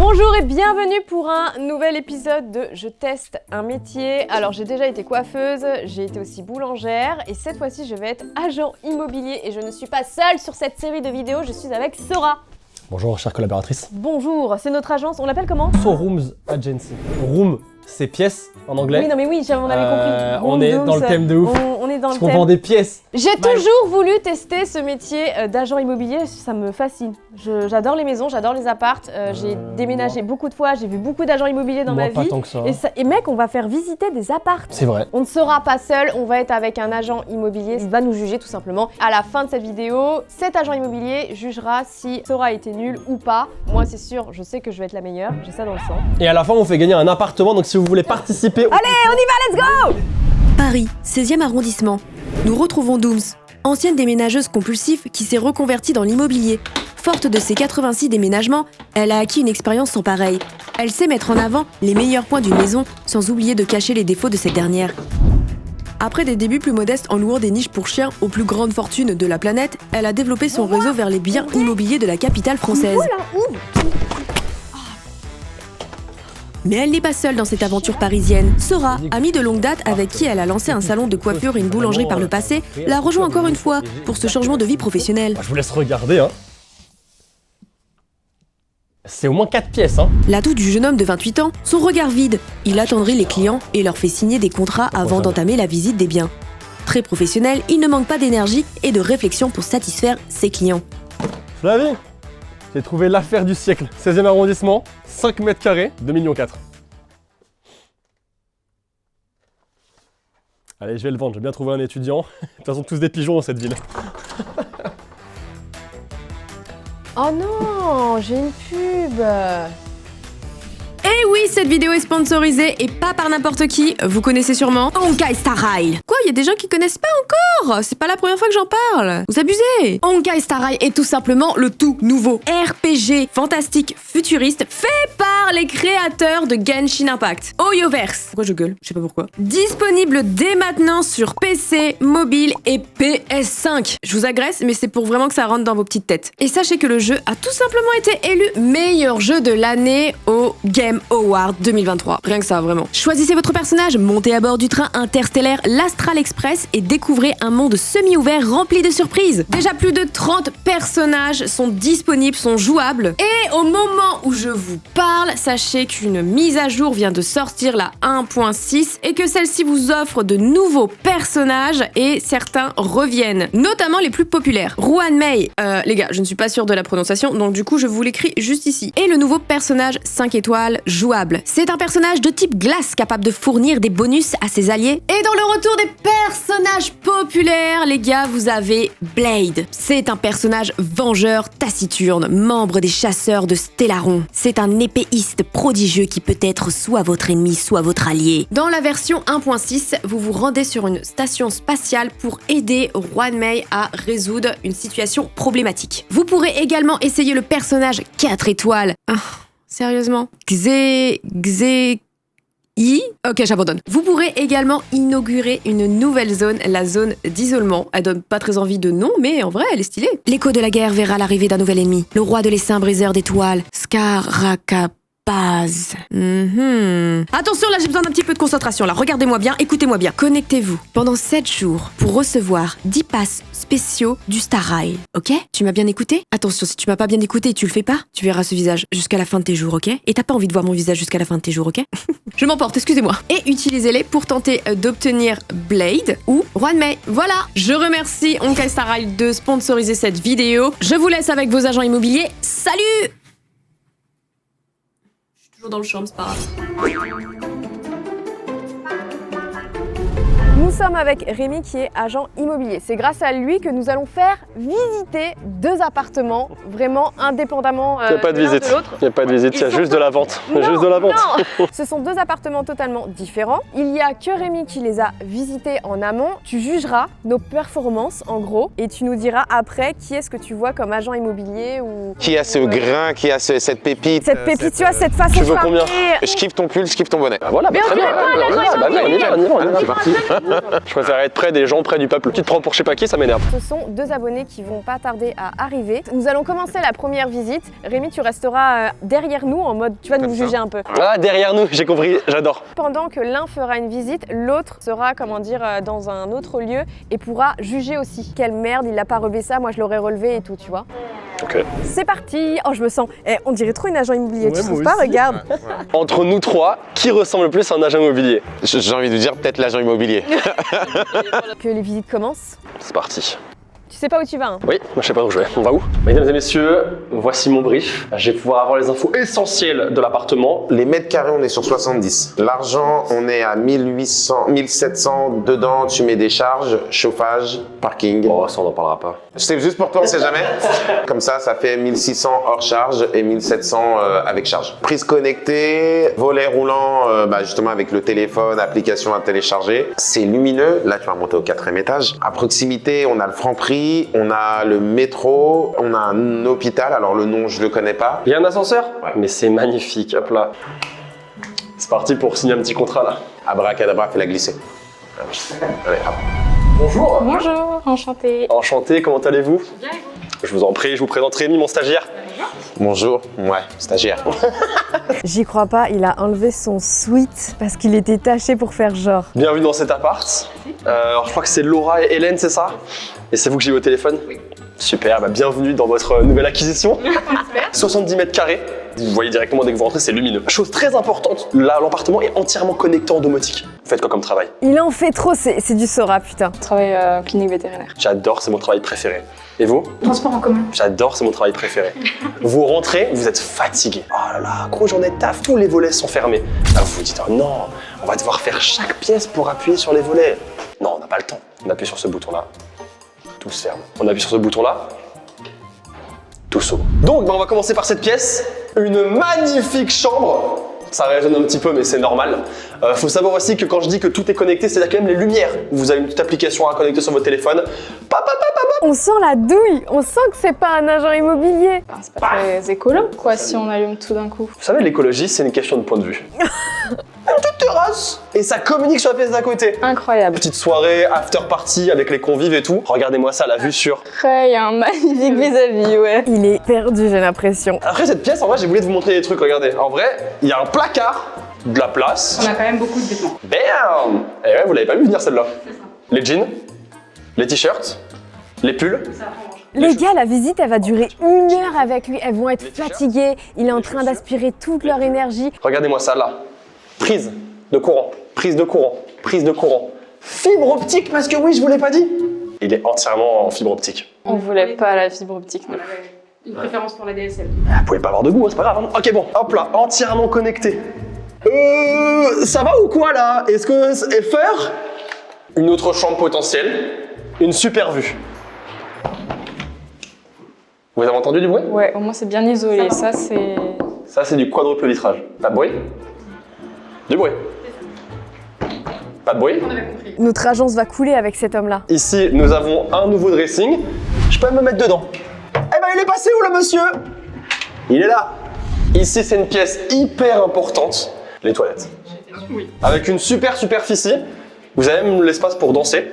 Bonjour et bienvenue pour un nouvel épisode de Je teste un métier. Alors j'ai déjà été coiffeuse, j'ai été aussi boulangère et cette fois-ci je vais être agent immobilier et je ne suis pas seule sur cette série de vidéos, je suis avec Sora. Bonjour chère collaboratrice. Bonjour, c'est notre agence, on l'appelle comment? Showrooms Agency. Room, c'est pièces en anglais. Oui, non mais oui, on avait compris. On est dans le thème de ouf. On est dans le Parce qu'on thème. vend des pièces. J'ai toujours voulu tester ce métier d'agent immobilier, ça me fascine. J'adore les maisons, j'adore les appartes, j'ai déménagé beaucoup de fois, j'ai vu beaucoup d'agents immobiliers dans ma Moi, pas vie. tant que ça. Et mec, on va faire visiter des appartes. C'est vrai. On ne sera pas seul, on va être avec un agent immobilier, il va nous juger tout simplement. À la fin de cette vidéo, cet agent immobilier jugera si Sora a été nul ou pas. Moi c'est sûr, je sais que je vais être la meilleure, j'ai ça dans le sang. Et à la fin, on fait gagner un appartement, donc si vous voulez participer... Allez, on y va, let's go! Paris, 16e arrondissement. Nous retrouvons Dooms, ancienne déménageuse compulsive qui s'est reconvertie dans l'immobilier. Forte de ses 86 déménagements, elle a acquis une expérience sans pareille. Elle sait mettre en avant les meilleurs points d'une maison, sans oublier de cacher les défauts de cette dernière. Après des débuts plus modestes en louant des niches pour chiens aux plus grandes fortunes de la planète, elle a développé son réseau vers les biens immobiliers de la capitale française. Mais elle n'est pas seule dans cette aventure parisienne. Sora, amie de longue date avec qui elle a lancé un salon de coiffure et une boulangerie par le passé, la rejoint encore une fois pour ce changement de vie professionnelle. Je vous laisse regarder, hein. C'est au moins 4 pièces, hein. L'atout du jeune homme de 28 ans, son regard vide. Il attendrit les clients et leur fait signer des contrats avant d'entamer la visite des biens. Très professionnel, il ne manque pas d'énergie et de réflexion pour satisfaire ses clients. Flavie, j'ai trouvé l'affaire du siècle. 16e arrondissement, 5 mètres carrés, 2,4 millions. Allez, je vais le vendre, j'ai bien trouvé un étudiant. De toute façon, tous des pigeons dans cette ville. Oh non, j'ai une pub. Et oui, cette vidéo est sponsorisée et pas par n'importe qui, vous connaissez sûrement Honkai Star Rail. Quoi, il y a des gens qui connaissent pas encore? C'est pas la première fois que j'en parle. Vous abusez. Honkai Star Rail est tout simplement le tout nouveau RPG fantastique futuriste fait par les créateurs de Genshin Impact, Hoyoverse. Pourquoi je gueule? Je sais pas pourquoi. Disponible dès maintenant sur PC, mobile et PS5. Je vous agresse, mais c'est pour vraiment que ça rentre dans vos petites têtes. Et sachez que le jeu a tout simplement été élu meilleur jeu de l'année au Game Award 2023. Rien que ça, vraiment. Choisissez votre personnage, montez à bord du train interstellaire l'Astral Express et découvrez un monde semi-ouvert rempli de surprises. Déjà plus de 30 personnages sont disponibles, sont jouables. Et au moment où je vous parle, sachez qu'une mise à jour vient de sortir, la 1.6, et que celle-ci vous offre de nouveaux personnages et certains reviennent, notamment les plus populaires. Ruanmei, les gars, je ne suis pas sûre de la prononciation, donc du coup je vous l'écris juste ici. Et le nouveau personnage 5 étoiles jouable. C'est un personnage de type glace capable de fournir des bonus à ses alliés. Et dans le retour des personnages populaires, les gars, vous avez Blade. C'est un personnage vengeur taciturne, membre des chasseurs de Stellaron. C'est un épéiste prodigieux qui peut être soit votre ennemi, soit votre allié. Dans la version 1.6, vous vous rendez sur une station spatiale pour aider Ruanmei à résoudre une situation problématique. Vous pourrez également essayer le personnage 4 étoiles. Sérieusement? Ok, j'abandonne. Vous pourrez également inaugurer une nouvelle zone, la zone d'isolement. Elle donne pas très envie de nom, mais en vrai, elle est stylée. L'écho de la guerre verra l'arrivée d'un nouvel ennemi. Le roi de l'essaim briseur d'étoiles, Scarakapaz. Attention, là j'ai besoin d'un petit peu de concentration. Là, regardez-moi bien, écoutez-moi bien. Connectez-vous pendant 7 jours pour recevoir 10 passes spéciaux du Star Rail. Ok? Tu m'as bien écouté? Attention, si tu m'as pas bien écouté et tu le fais pas, tu verras ce visage jusqu'à la fin de tes jours, ok? Et t'as pas envie de voir mon visage jusqu'à la fin de tes jours, ok? Je m'emporte, excusez-moi. Et utilisez-les pour tenter d'obtenir Blade ou Ruanmei. Voilà. Je remercie Honkai Star Rail de sponsoriser cette vidéo. Je vous laisse avec vos agents immobiliers. Salut! Toujours dans le champ, c'est pas grave. Nous sommes avec Rémi qui est agent immobilier. C'est grâce à lui que nous allons faire visiter 2 appartements vraiment indépendamment Il n'y a pas de visite. Il n'y a pas de visite, il y a juste de la vente. Non, juste de la vente. Non. Ce sont 2 appartements totalement différents. Il n'y a que Rémi qui les a visités en amont. Tu jugeras nos performances en gros et tu nous diras après qui est-ce que tu vois comme agent immobilier ou... Qui a ce grain, qui a cette pépite. Cette pépite, tu vois, cette façon Tu veux de combien? parler. Je kiffe ton pull, je kiffe ton bonnet. Bah voilà, Mais très on bien. dirait pas un agent On y va, immobilier. c'est parti. Je préfère être près des gens, près du peuple. Tu te prends pour je sais pas qui, ça m'énerve. Ce sont 2 abonnés qui vont pas tarder à arriver. Nous allons commencer la première visite. Rémi, tu resteras derrière nous en mode tu vas nous juger un peu. Ah, derrière nous, j'ai compris, j'adore. Pendant que l'un fera une visite, l'autre sera, comment dire, dans un autre lieu et pourra juger aussi. Quelle merde, il a pas relevé ça, moi je l'aurais relevé et tout, tu vois. Ok. C'est parti. Oh, je me sens. On dirait trop une agent immobilier, Ouais, tu trouves moi pas? aussi. Regarde. Entre nous trois, qui ressemble le plus à un agent immobilier? J'ai envie de dire peut-être l'agent immobilier. Que les visites commencent. C'est parti. Tu sais pas où tu vas, hein? Oui, moi je sais pas où je vais. On va où? Mesdames et messieurs, voici mon brief. Je vais pouvoir avoir les infos essentielles de l'appartement. Les mètres carrés, on est sur 70. L'argent, on est à 1800, 1700. Dedans, tu mets des charges, chauffage, parking. Oh, ça on n'en parlera pas. C'est juste pour toi, on sait jamais. Comme ça fait 1600 hors charge et 1700 avec charge. Prise connectée, volet roulant, justement avec le téléphone, application à télécharger. C'est lumineux. Là, tu vas monter au 4e étage. À proximité, on a le Franprix, on a le métro, on a un hôpital. Alors le nom, je le connais pas. Il y a un ascenseur? Ouais. Mais c'est magnifique, hop là. C'est parti pour signer un petit contrat là. Abracadabra, fais-la glisser. Allez, hop. Bonjour. Bonjour, enchantée. Enchanté, comment allez-vous? Bien et vous? Je vous en prie, je vous présente Rémi, mon stagiaire. Bonjour. Ouais, stagiaire. J'y crois pas, il a enlevé son sweat parce qu'il était taché pour faire genre. Bienvenue dans cet appart. Alors je crois que c'est Laura et Hélène, c'est ça? Et c'est vous que j'ai eu au téléphone? Oui. Super, bienvenue dans votre nouvelle acquisition. 70 mètres carrés. Vous voyez directement dès que vous rentrez, c'est lumineux. Chose très importante, là l'appartement est entièrement connecté en domotique. Vous faites quoi comme travail? Il en fait trop, c'est du Sora, putain. Je travaille clinique vétérinaire. J'adore, c'est mon travail préféré. Et vous? Transport en commun. J'adore, c'est mon travail préféré. Vous rentrez, vous êtes fatigué. Oh là là, grosse journée de taf, tous les volets sont fermés. Là, vous vous dites, oh non, on va devoir faire chaque pièce pour appuyer sur les volets. Non, on n'a pas le temps. On appuie sur ce bouton-là, tout se ferme. On appuie sur ce bouton-là, tout s'ouvre. Donc, on va commencer par cette pièce. Une magnifique chambre. Ça résonne un petit peu, mais c'est normal. Faut savoir aussi que quand je dis que tout est connecté, c'est-à-dire quand même les lumières. Vous avez une petite application à connecter sur votre téléphone. On sent la douille, on sent que c'est pas un agent immobilier. Enfin, c'est pas très écolo, quoi, si on allume tout d'un coup. Vous savez, l'écologie, c'est une question de point de vue. Une petite terrasse et ça communique sur la pièce d'à côté. Incroyable. Petite soirée, after party avec les convives et tout. Regardez-moi ça, la vue sur. Après, il y a un magnifique vis-à-vis, ouais. Il est perdu, j'ai l'impression. Après cette pièce, en vrai, j'ai voulu vous montrer des trucs. Regardez, en vrai, il y a un placard, de la place. On a quand même beaucoup de vêtements. Bam! Et ouais, vous l'avez pas vu venir celle-là. Les jeans, les t-shirts, les pulls. Les gars, la visite, elle va durer 1 heure avec lui. Elles vont être fatiguées. Il est en train d'aspirer toute leur énergie. Regardez-moi ça là. Prise de courant, prise de courant, prise de courant. Fibre optique, parce que oui, je vous l'ai pas dit. Il est entièrement en fibre optique. On voulait pas la fibre optique, non. Une préférence pour la DSL. Vous pouvez pas avoir de goût, hein, c'est pas grave. Hein. Ok, bon, hop là, entièrement connecté. Ça va ou quoi là? Est-ce que c'est faire? Une autre chambre potentielle, une super vue. Vous avez entendu du bruit? Ouais, au moins c'est bien isolé, ça c'est... Ça, c'est du quadruple vitrage. Pas de bruit? Du bruit. Pas de bruit? Notre agence va couler avec cet homme-là. Ici, nous avons un nouveau dressing. Je peux me mettre dedans. Eh ben, il est passé où, le monsieur? Il est là. Ici, c'est une pièce hyper importante. Les toilettes. Oui. Avec une super superficie. Vous avez même l'espace pour danser.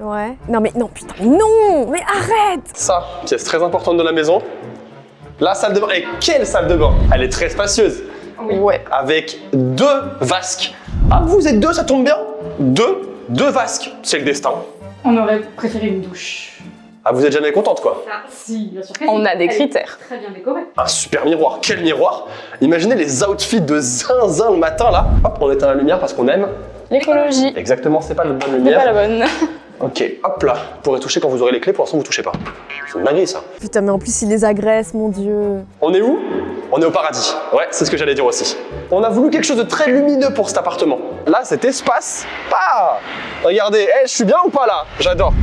Ouais. Non mais non, putain, non! Mais arrête! Ça, pièce très importante de la maison. La salle de bain. Et quelle salle de bain? Elle est très spacieuse. Ouais. Avec 2 vasques. Ah, vous êtes 2, ça tombe bien? 2 vasques. C'est le destin. On aurait préféré une douche. Ah, vous êtes jamais contente, quoi. Ah, si, bien sûr que On si. a des Elle est critères. Très bien décorée. Un super miroir. Quel miroir? Imaginez les outfits de zinzin le matin, là. Hop, on éteint la lumière parce qu'on aime. L'écologie. Exactement, c'est pas la bonne C'est lumière. pas la bonne. Ok, hop là. Vous pourrez toucher quand vous aurez les clés, pour l'instant vous touchez pas. C'est une dinguerie ça. Putain, mais en plus, il les agresse, mon Dieu. On est où? On est au paradis. Ouais, c'est ce que j'allais dire aussi. On a voulu quelque chose de très lumineux pour cet appartement. Là, cet espace. Ah! Regardez, je suis bien ou pas là? J'adore.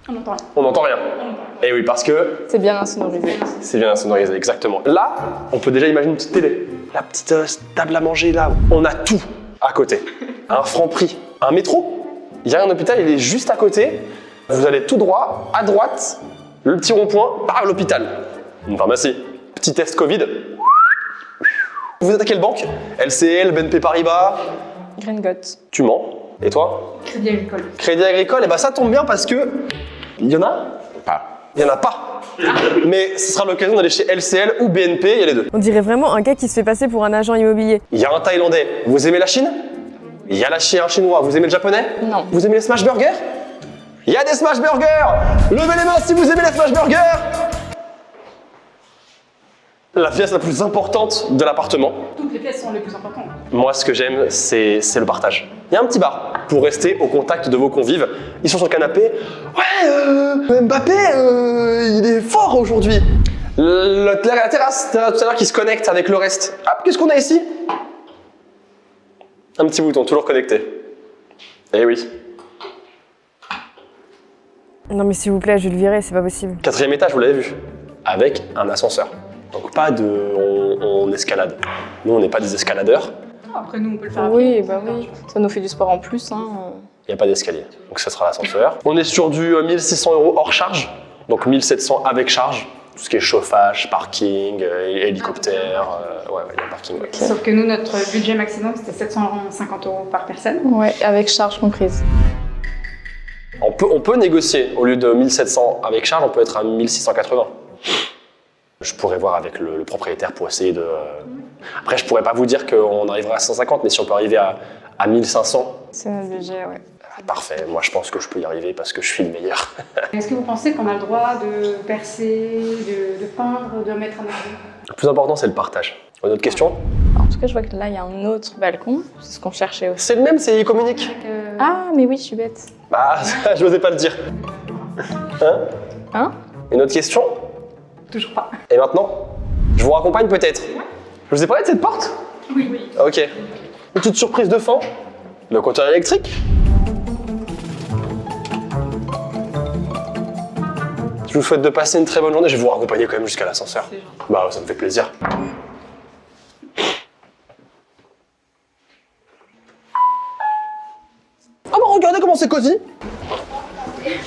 On n'entend rien. On n'entend rien. Et oui, parce que C'est bien insonorisé. c'est bien insonorisé, exactement. Là, on peut déjà imaginer une petite télé. La petite table à manger là. On a tout à côté. Un Franprix, un métro. Il y a un hôpital, il est juste à côté. Vous allez tout droit, à droite, le petit rond-point, par l'hôpital. Une pharmacie. Petit test Covid. Vous êtes à quelle banque? LCL, BNP Paribas. Gringot. Tu mens. Et toi? Crédit agricole. Crédit agricole, et bah ça tombe bien parce que. Il y en a? Pas. Il y en a pas. Mais ce sera l'occasion d'aller chez LCL ou BNP, il y a les deux. On dirait vraiment un gars qui se fait passer pour un agent immobilier. Il y a un Thaïlandais. Vous aimez la Chine? Il y a un Chinois. Vous aimez le japonais? Non. Vous aimez les smash burgers? Il y a des smash burgers! Levez les mains si vous aimez les smash burgers! La pièce la plus importante de l'appartement. Toutes les pièces sont les plus importantes. Moi, ce que j'aime, c'est le partage. Il y a un petit bar pour rester au contact de vos convives. Ils sont sur le canapé. Ouais, Mbappé, il est fort aujourd'hui. La terrasse, tout à l'heure qui se connecte avec le reste. Ah, qu'est-ce qu'on a ici? Un petit bouton, toujours connecté. Eh oui. Non mais s'il vous plaît, je vais le virer, c'est pas possible. 4e étage, vous l'avez vu. Avec un ascenseur. Donc pas de... on escalade. Nous, on n'est pas des escaladeurs. Après, nous, on peut le faire Oui, après. bah oui. Ça nous fait du sport en plus. Hein. Il n'y a pas d'escalier. Donc ça sera l'ascenseur. On est sur du 1600 € hors charge. Donc 1700 avec charge. Tout ce qui est chauffage, parking, hélicoptère. Ouais, il y a un parking. Ouais. Sauf que nous, notre budget maximum, c'était 750 € par personne. Ouais, avec charge comprise. On peut négocier. Au lieu de 1700 avec charge, on peut être à 1680. Je pourrais voir avec le propriétaire pour essayer de... Après, je pourrais pas vous dire qu'on arrivera à 150, mais si on peut arriver à 1500, C'est notre budget, ouais. parfait. Moi, je pense que je peux y arriver parce que je suis le meilleur. Est-ce que vous pensez qu'on a le droit de percer, de peindre, de mettre un arbre? Le plus important, c'est le partage. Une autre question? En tout cas, je vois que là, il y a un autre balcon. C'est ce qu'on cherchait aussi. C'est le même, c'est communique. Ah, mais oui, je suis bête. Bah, je n'osais pas le dire. Hein? Une autre question? Toujours pas. Et maintenant? Je vous raccompagne peut-être? Je vous ai parlé de cette porte? Oui, oui. Ok. Une petite surprise de fin? Le compteur électrique? Je vous souhaite de passer une très bonne journée. Je vais vous raccompagner quand même jusqu'à l'ascenseur. Bah, ça me fait plaisir. Ah bah regardez comment c'est cosy.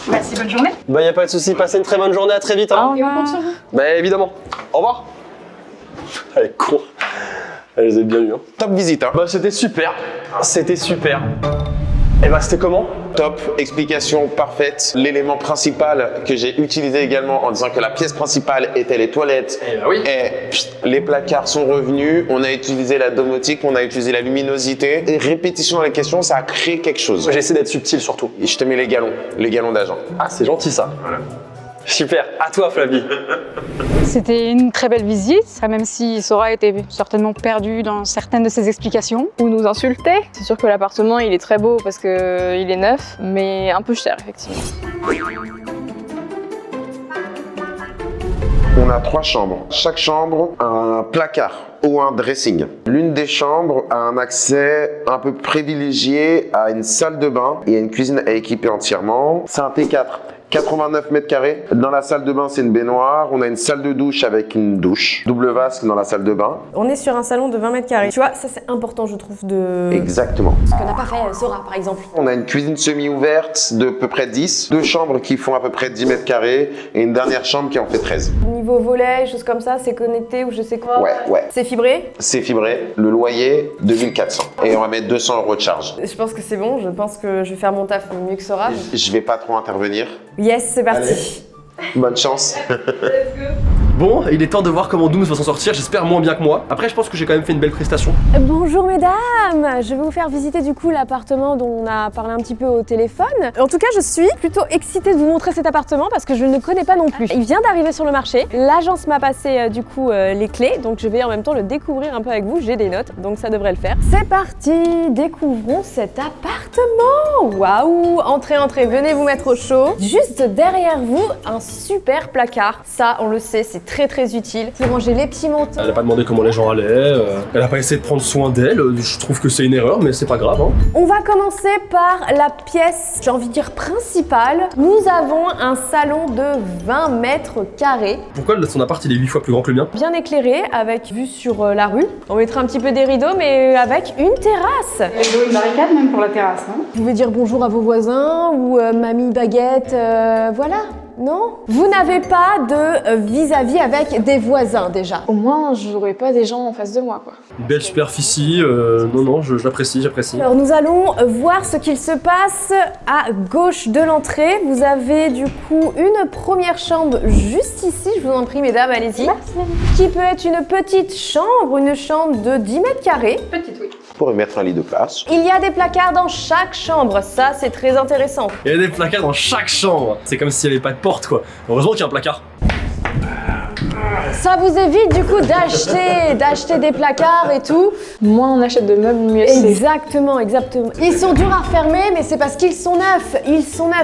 Merci, bonne journée. Bah y a pas de souci, passez une très bonne journée, à très vite. Hein. Et on compte sur vous. Bah évidemment. Au revoir. Elle est con. Elle les a bien eu. Hein. Top visite, hein. Bah c'était super. C'était super. Et bah c'était comment? Top, explication parfaite. L'élément principal que j'ai utilisé également en disant que la pièce principale était les toilettes Eh bah oui. et les placards sont revenus. On a utilisé la domotique, on a utilisé la luminosité. Et répétition dans les questions, ça a créé quelque chose. J'essaie d'être subtil surtout. Et je te mets les galons d'agent. Ah c'est gentil ça. Super. À toi Flavie. C'était une très belle visite, même si Sora était certainement perdue dans certaines de ses explications. Ou nous insulter. C'est sûr que l'appartement, il est très beau parce qu'il est neuf, mais un peu cher, effectivement. On a 3 chambres. Chaque chambre a un placard ou un dressing. L'une des chambres a un accès un peu privilégié à une salle de bain et à une cuisine à équiper entièrement. C'est un T4. 89 mètres carrés. Dans la salle de bain, c'est une baignoire. On a une salle de douche avec une douche. Double vasque dans la salle de bain. On est sur un salon de 20 mètres carrés. Tu vois, ça c'est important, je trouve, de... Exactement. Ce que n'a pas fait Sora, par exemple. On a une cuisine semi-ouverte de peu près 10. 2 chambres qui font à peu près 10 mètres carrés. Et une dernière chambre qui en fait 13. Niveau volet, choses comme ça, c'est connecté ou je sais quoi. Ouais. C'est fibré. C'est fibré. Le loyer, 2400. Et on va mettre 200 € de charge. Je pense que c'est bon, je pense que je vais faire mon taf mieux que Sora. Je vais pas trop intervenir. Yes, c'est parti. Bonne chance. Bon, il est temps de voir comment Dooms va s'en sortir, j'espère moins bien que moi. Après, je pense que j'ai quand même fait une belle prestation. Bonjour mesdames, je vais vous faire visiter du coup l'appartement dont on a parlé un petit peu au téléphone. En tout cas, je suis plutôt excitée de vous montrer cet appartement parce que je ne le connais pas non plus. Il vient d'arriver sur le marché, l'agence m'a passé du coup les clés, donc je vais en même temps le découvrir un peu avec vous, j'ai des notes, donc ça devrait le faire. C'est parti, découvrons cet appartement. Waouh, entrez, venez vous mettre au chaud. Juste derrière vous, un super placard. Ça, on le sait, c'est très utile pour ranger les petits manteaux. Elle a pas demandé comment les gens allaient, elle a pas essayé de prendre soin d'elle, je trouve que c'est une erreur, mais c'est pas grave. Hein. On va commencer par la pièce, j'ai envie de dire principale. Nous avons un salon de 20 mètres carrés. Pourquoi son appart il est 8 fois plus grand que le mien? Bien éclairé, avec vue sur la rue. On mettra un petit peu des rideaux, mais avec une terrasse. Il y a une barricade même pour la terrasse, non? Vous pouvez dire bonjour à vos voisins ou mamie baguette, voilà. Non? Vous n'avez pas de vis-à-vis avec des voisins déjà? Au moins, je n'aurais pas des gens en face de moi, quoi. Une belle superficie, non, j'apprécie. Alors nous allons voir ce qu'il se passe à gauche de l'entrée. Vous avez du coup une première chambre juste ici, je vous en prie mesdames, allez-y. Qui peut être une petite chambre, une chambre de 10 mètres carrés. Petite, oui. On pourrait mettre un lit de place. Il y a des placards dans chaque chambre, ça c'est très intéressant. Il y a des placards dans chaque chambre. C'est comme s'il n'y avait pas de porte, quoi. Heureusement qu'il y a un placard. Ça vous évite du coup d'acheter des placards et tout. Moins on achète de meubles, mieux c'est. Exactement. Ils sont durs à refermer, mais c'est parce qu'ils sont neufs.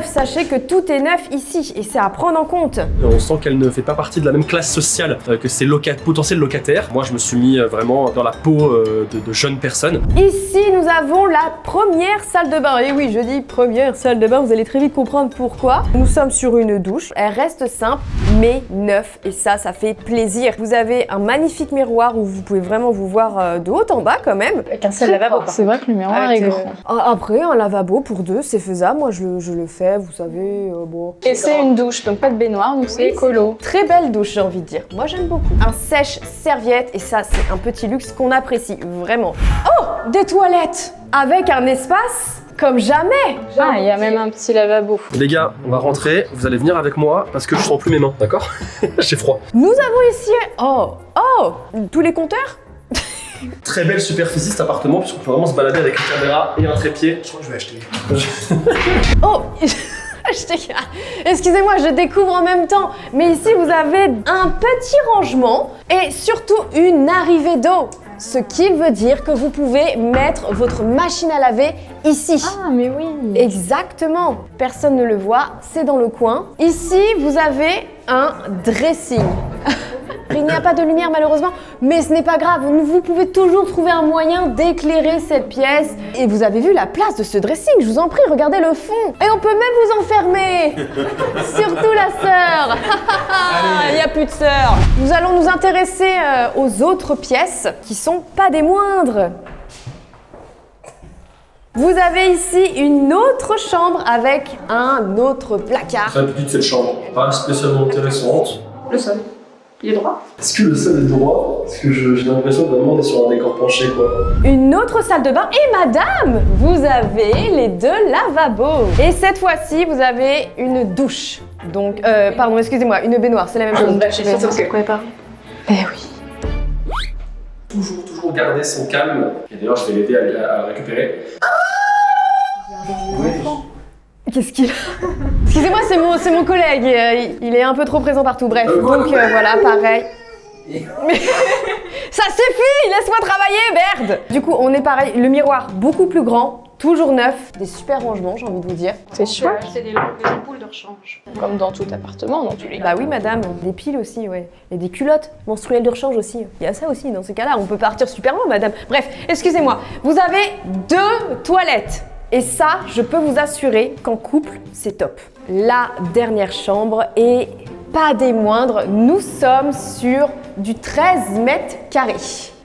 Sachez que tout est neuf ici et c'est à prendre en compte. On sent qu'elle ne fait pas partie de la même classe sociale que ses potentiels locataires. Moi, je me suis mis vraiment dans la peau de jeunes personnes. Ici, nous avons la première salle de bain. Et oui, je dis première salle de bain, vous allez très vite comprendre pourquoi. Nous sommes sur une douche. Elle reste simple, mais neuve. Et ça fait plaisir. Vous avez un magnifique miroir où vous pouvez vraiment vous voir de haut en bas quand même. Avec un seul lavabo. C'est vrai que le miroir est grand. Après, un lavabo pour deux, c'est faisable. Moi, je le fais, vous savez, bon. Et c'est une douche, donc pas de baignoire, donc c'est écolo. Très belle douche, j'ai envie de dire. Moi, j'aime beaucoup. Un sèche-serviette, et ça, c'est un petit luxe qu'on apprécie, vraiment. Oh, des toilettes avec un espace comme jamais. Ah, il y a même un petit lavabo. Les gars, on va rentrer. Vous allez venir avec moi parce que je sens plus mes mains, d'accord? J'ai froid. Nous avons ici... Oh, tous les compteurs? Très belle superficie cet appartement puisqu'on peut vraiment se balader avec une caméra et un trépied. Je crois que je vais acheter. Oh excusez-moi, je découvre en même temps. Mais ici, vous avez un petit rangement et surtout une arrivée d'eau. Ce qui veut dire que vous pouvez mettre votre machine à laver ici. Ah, mais oui. Exactement. Personne ne le voit, c'est dans le coin. Ici, vous avez un dressing. Il n'y a pas de lumière malheureusement, mais ce n'est pas grave. Vous pouvez toujours trouver un moyen d'éclairer cette pièce. Et vous avez vu la place de ce dressing, je vous en prie, regardez le fond. Et on peut même vous enfermer. Surtout la sœur. Il n'y a plus de sœur. Nous allons nous intéresser aux autres pièces qui sont pas des moindres. Vous avez ici une autre chambre avec un autre placard. Très petite cette chambre, pas spécialement intéressante. Le sol. Il est droit. Est-ce que le sol est droit? Parce que j'ai l'impression que vraiment on est sur un décor penché, quoi. Une autre salle de bain et madame, vous avez les deux lavabos. Et cette fois-ci, vous avez une douche. Donc, pardon, excusez-moi, une baignoire, c'est la même chose. C'est quoi pas? Eh oui. Toujours garder son calme. Et d'ailleurs, je vais l'aider à récupérer. Qu'est-ce qu'il a? Excusez-moi, c'est mon collègue, il est un peu trop présent partout. Bref, donc voilà, pareil. Mais ça suffit, laisse-moi travailler, merde! Du coup, on est pareil, le miroir beaucoup plus grand, toujours neuf, des super rangements, j'ai envie de vous dire. C'est chouette. C'est des ampoules de rechange. Comme dans tout appartement, dans tous les cas. Bah oui, madame, des piles aussi, ouais. Et des culottes menstruelles de rechange aussi. Il y a ça aussi, dans ces cas-là, on peut partir super loin, madame. Bref, excusez-moi, vous avez 2 toilettes. Et ça, je peux vous assurer qu'en couple, c'est top. La dernière chambre et pas des moindres, nous sommes sur du 13 mètres carrés.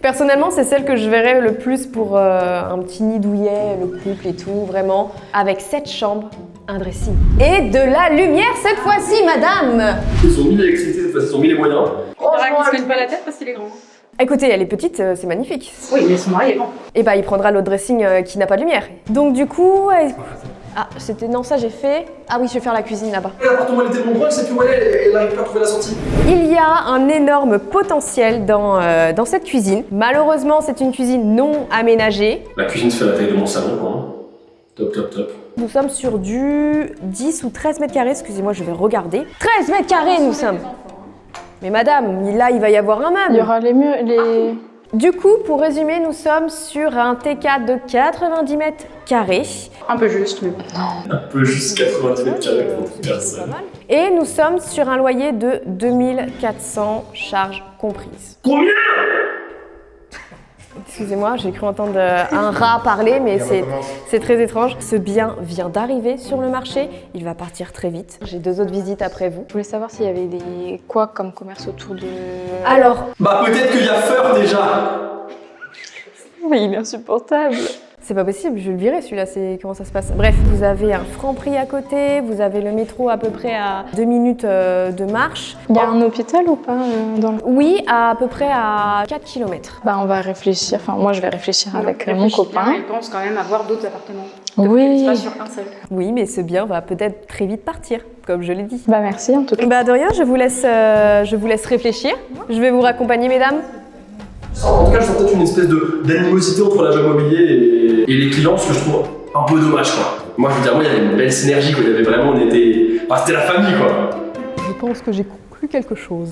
Personnellement, c'est celle que je verrais le plus pour un petit nid douillet, le couple et tout, vraiment. Avec 7 chambres, un dressing. Et de la lumière cette fois-ci, madame! Ils ont mis l'électricité cette fois-ci, ils ont mis les moyens. Il y en a qui se cogne pas la tête parce qu'il est grand. Écoutez, elle est petite, c'est magnifique. Oui, mais son mari est grand. Et bah, il prendra l'autre dressing qui n'a pas de lumière. Donc du coup... Ah, c'était... Non, ça j'ai fait... Ah oui, je vais faire la cuisine là-bas. L'appartement, elle était de mon bras, elle sait plus où elle est, elle n'arrive pas à trouver la sortie. Il y a un énorme potentiel dans cette cuisine. Malheureusement, c'est une cuisine non aménagée. La cuisine fait la taille de mon salon, quoi. Top. Nous sommes sur du 10 ou 13 mètres carrés, excusez-moi, je vais regarder. 13 mètres carrés, nous sommes. Mais madame, là, il va y avoir un meuble. Il y aura les murs, les... Du coup, pour résumer, nous sommes sur un T4 de 90 mètres carrés. Un peu juste, mais Un peu juste 90 mètres carrés pour une personne. Et nous sommes sur un loyer de 2400 charges comprises. Combien? Excusez-moi, j'ai cru entendre un rat parler, mais c'est très étrange. Ce bien vient d'arriver sur le marché, il va partir très vite. J'ai 2 autres visites après vous. Je voulais savoir s'il y avait quoi comme commerce autour de... Alors, Bah peut-être qu'il y a Feur déjà. Mais il est insupportable. C'est pas possible, je vais le virer celui-là, c'est comment ça se passe. Bref, vous avez un Franprix à côté, vous avez le métro à peu près à 2 minutes de marche. Il y a un hôpital ou pas dans le... Oui, à peu près à 4 km. Bah on va réfléchir, enfin moi je vais réfléchir avec mon copain. Il pense quand même avoir d'autres appartements. Oui. C'est pas sur un seul. Oui, mais ce bien va peut-être très vite partir, comme je l'ai dit. Bah merci en tout cas. Bah de rien, je vous laisse réfléchir. Je vais vous raccompagner, mesdames. En tout cas, je sens peut-être une espèce d'animosité entre l'agent immobilier et les clients, ce que je trouve un peu dommage, quoi. Moi, je veux dire, il y avait une belle synergie, quoi. Il y avait vraiment, c'était la famille, quoi. Je pense que j'ai conclu quelque chose.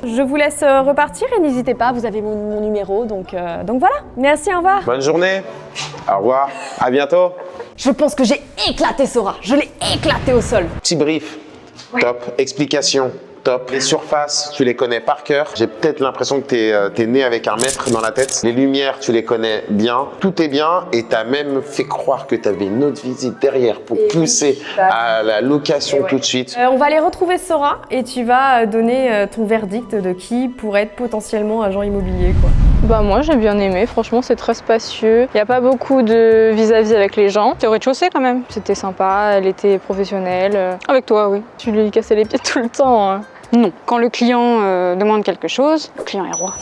Je vous laisse repartir et n'hésitez pas, vous avez mon numéro, donc voilà. Merci, au revoir. Bonne journée. Au revoir. À bientôt. Je pense que j'ai éclaté Sora, je l'ai éclaté au sol. Petit brief. Top. Explication. Top. Les surfaces, tu les connais par cœur. J'ai peut-être l'impression que t'es né avec un maître dans la tête. Les lumières, tu les connais bien. Tout est bien et t'as même fait croire que t'avais une autre visite derrière pour pousser à la location tout de suite. On va aller retrouver Sora et tu vas donner ton verdict de qui pourrait être potentiellement agent immobilier, quoi. Bah moi j'ai bien aimé, franchement c'est très spacieux. Il n'y a pas beaucoup de vis-à-vis avec les gens. C'est au rez-de-chaussée quand même. C'était sympa, elle était professionnelle. Avec toi, oui. Tu lui cassais les pieds tout le temps. Hein. Non. Quand le client demande quelque chose, le client est roi.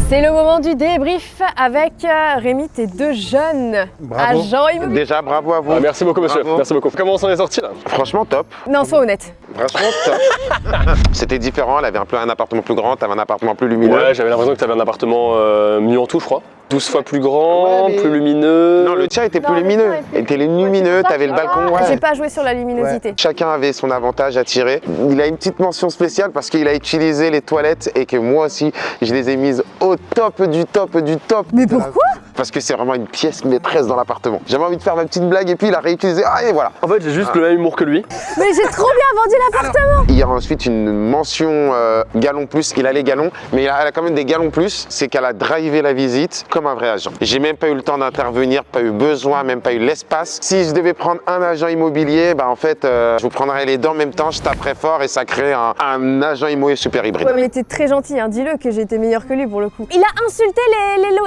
C'est le moment du débrief avec Rémi, tes 2 jeunes agents immobiliers. Déjà, bravo à vous. Ah, merci beaucoup, monsieur. Bravo. Merci beaucoup. Comment on s'en est sorti là? Franchement, top. Non, sois honnête. Franchement, top. C'était différent. Elle avait un appartement plus grand, t'avais un appartement plus lumineux. Ouais, j'avais l'impression que tu avais un appartement mieux en tout, je crois. 12 fois plus grand, Ouais, mais- plus lumineux. Non, le tien était plus Non, le lumineux. tien était- Il était lumineux, t'avais le balcon. Ouais. J'ai pas joué sur la luminosité. Chacun avait son avantage à tirer. Il a une petite mention spéciale parce qu'il a utilisé les toilettes et que moi aussi, je les ai mises au top du top du top. Mais pourquoi? Parce que c'est vraiment une pièce maîtresse dans l'appartement. J'avais envie de faire ma petite blague et puis il a réutilisé. Ah, et voilà. En fait, j'ai juste le même humour que lui. Mais j'ai trop bien vendu l'appartement. Il y a ensuite une mention galon plus. Il a les galons, mais elle a quand même des galons plus. C'est qu'elle a drivé la visite comme un vrai agent. J'ai même pas eu le temps d'intervenir, pas eu besoin, même pas eu l'espace. Si je devais prendre un agent immobilier, bah en fait, je vous prendrais les deux en même temps, je taperais fort et ça crée un agent immobilier super hybride. Ouais, mais t'es très gentil, hein. Dis-le que j'ai été meilleur que lui pour le coup. Il a insulté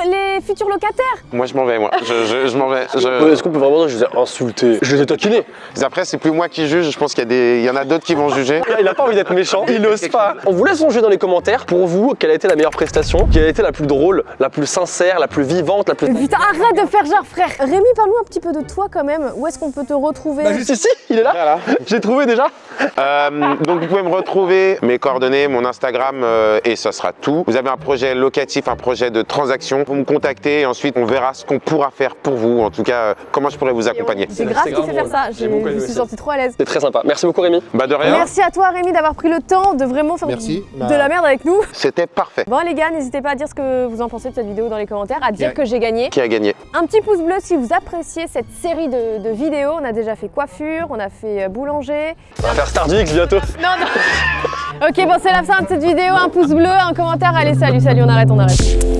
les futurs locataires. Moi, je m'en vais, moi. Je m'en vais. Est-ce qu'on peut vraiment dire que je les ai insultés? Je les ai taquinés. Après, c'est plus moi qui juge. Je pense qu'il y en a d'autres qui vont juger. Il a pas envie d'être méchant, il n'ose pas. On vous laisse songer dans les commentaires. Pour vous, quelle a été la meilleure prestation? Quelle a été la plus drôle, la plus sincère, la plus vivante, la plus... Mais putain, arrête de faire genre frère. Rémi, parle-nous un petit peu de toi quand même. Où est-ce qu'on peut te retrouver? Bah juste ici, il est là. Voilà. J'ai trouvé déjà. Donc vous pouvez me retrouver, mes coordonnées, mon Instagram et ça sera tout. Vous avez un projet locatif, un projet de transaction, vous me contactez et ensuite on verra ce qu'on pourra faire pour vous. En tout cas, comment je pourrais vous accompagner. C'est grave qui fait faire ça. Je beaucoup aimé me suis ça. sentie trop à l'aise. C'est très sympa. Merci beaucoup Rémi. Bah de rien, Merci à toi Rémi d'avoir pris le temps de vraiment faire Merci. de la merde avec nous. c'était parfait. Bon les gars, n'hésitez pas à dire ce que vous en pensez de cette vidéo dans les commentaires, à dire que j'ai gagné. Qui a gagné? Un petit pouce bleu si vous appréciez cette série de vidéos. On a déjà fait coiffure, on a fait boulanger. On va faire Stardix bientôt. Ok, bon c'est la fin de cette vidéo. Un pouce bleu, un commentaire. Allez, salut, on arrête.